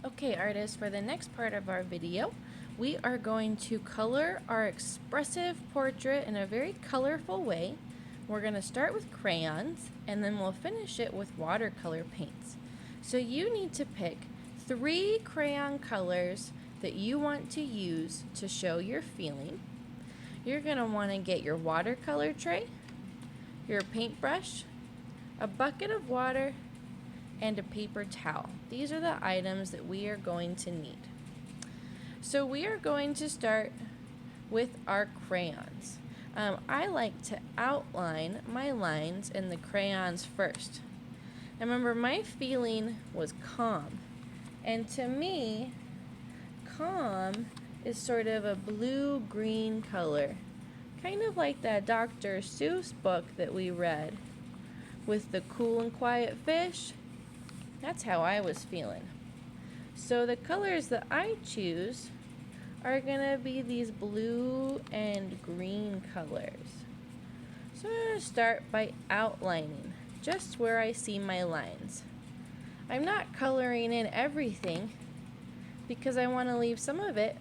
Okay, artists, for the next part of our video, we are going to color our expressive portrait in a very colorful way. We're going to start with crayons, and then we'll finish it with watercolor paints. So you need to pick 3 crayon colors that you want to use to show your feeling. You're going to want to get your watercolor tray, your paintbrush, a bucket of water, and a paper towel. These are the items that we are going to need. So we are going to start with our crayons. I like to outline my lines in the crayons first. And remember, my feeling was calm. And to me, calm is sort of a blue-green color. Kind of like that Dr. Seuss book that we read with the cool and quiet fish. That's how I was feeling. So the colors that I choose are gonna be these blue and green colors. So I'm gonna start by outlining just where I see my lines. I'm not coloring in everything because I want to leave some of it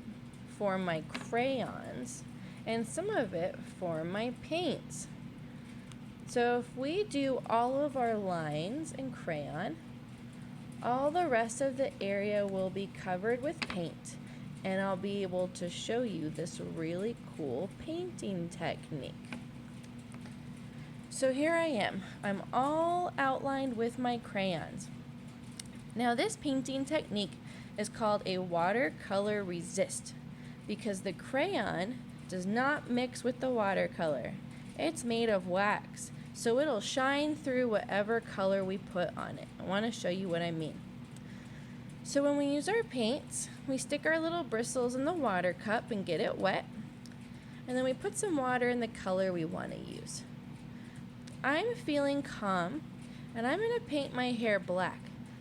for my crayons and some of it for my paints. So if we do all of our lines in crayon, all the rest of the area will be covered with paint, and I'll be able to show you this really cool painting technique. So here I am. I'm all outlined with my crayons. Now this painting technique is called a watercolor resist because the crayon does not mix with the watercolor. It's made of wax, so it'll shine through whatever color we put on it. I want to show you what I mean. So when we use our paints, we stick our little bristles in the water cup and get it wet. And then we put some water in the color we want to use. I'm feeling calm, and I'm going to paint my hair black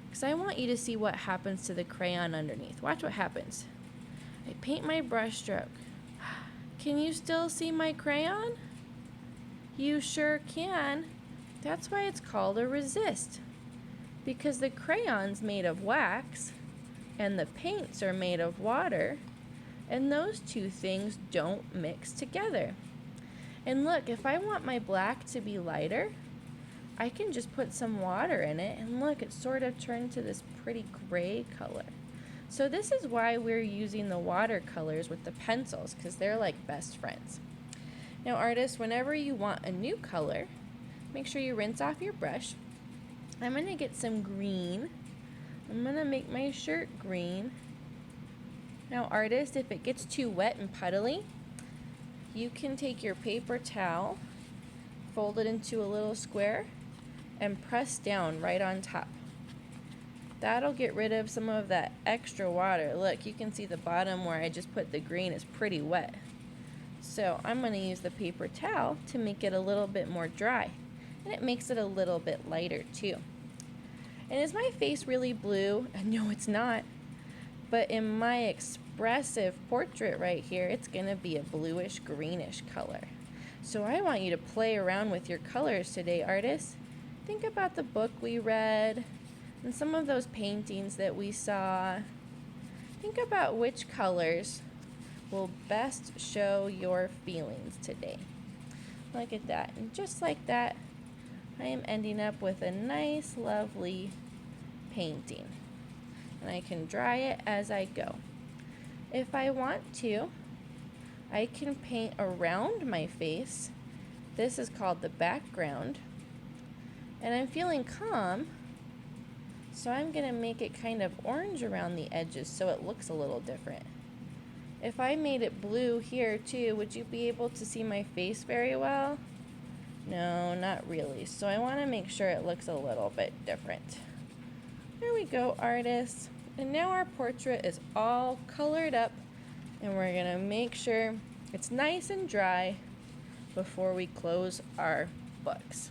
because I want you to see what happens to the crayon underneath. Watch what happens. I paint my brush stroke. Can you still see my crayon? You sure can. That's why it's called a resist. Because the crayon's made of wax and the paints are made of water, and those two things don't mix together. And look, if I want my black to be lighter, I can just put some water in it, and look, it sort of turned to this pretty gray color. So this is why we're using the watercolors with the pencils, because they're like best friends. Now artists, whenever you want a new color, make sure you rinse off your brush. I'm going to get some green. I'm going to make my shirt green. Now artists, if it gets too wet and puddly, you can take your paper towel, fold it into a little square, and press down right on top. That'll get rid of some of that extra water. Look, you can see the bottom where I just put the green is pretty wet. So I'm going to use the paper towel to make it a little bit more dry. And it makes it a little bit lighter too. And is my face really blue? No, it's not. But in my expressive portrait right here, it's going to be a bluish greenish color. So I want you to play around with your colors today, artists. Think about the book we read and some of those paintings that we saw. Think about which colors will best show your feelings today. Look at that. And just like that, I am ending up with a nice, lovely painting. And I can dry it as I go. If I want to, I can paint around my face. This is called the background. And I'm feeling calm, so I'm going to make it kind of orange around the edges so it looks a little different. If I made it blue here too, would you be able to see my face very well? No, not really. So I want to make sure it looks a little bit different. There we go, artists. And now our portrait is all colored up, and we're going to make sure it's nice and dry before we close our books.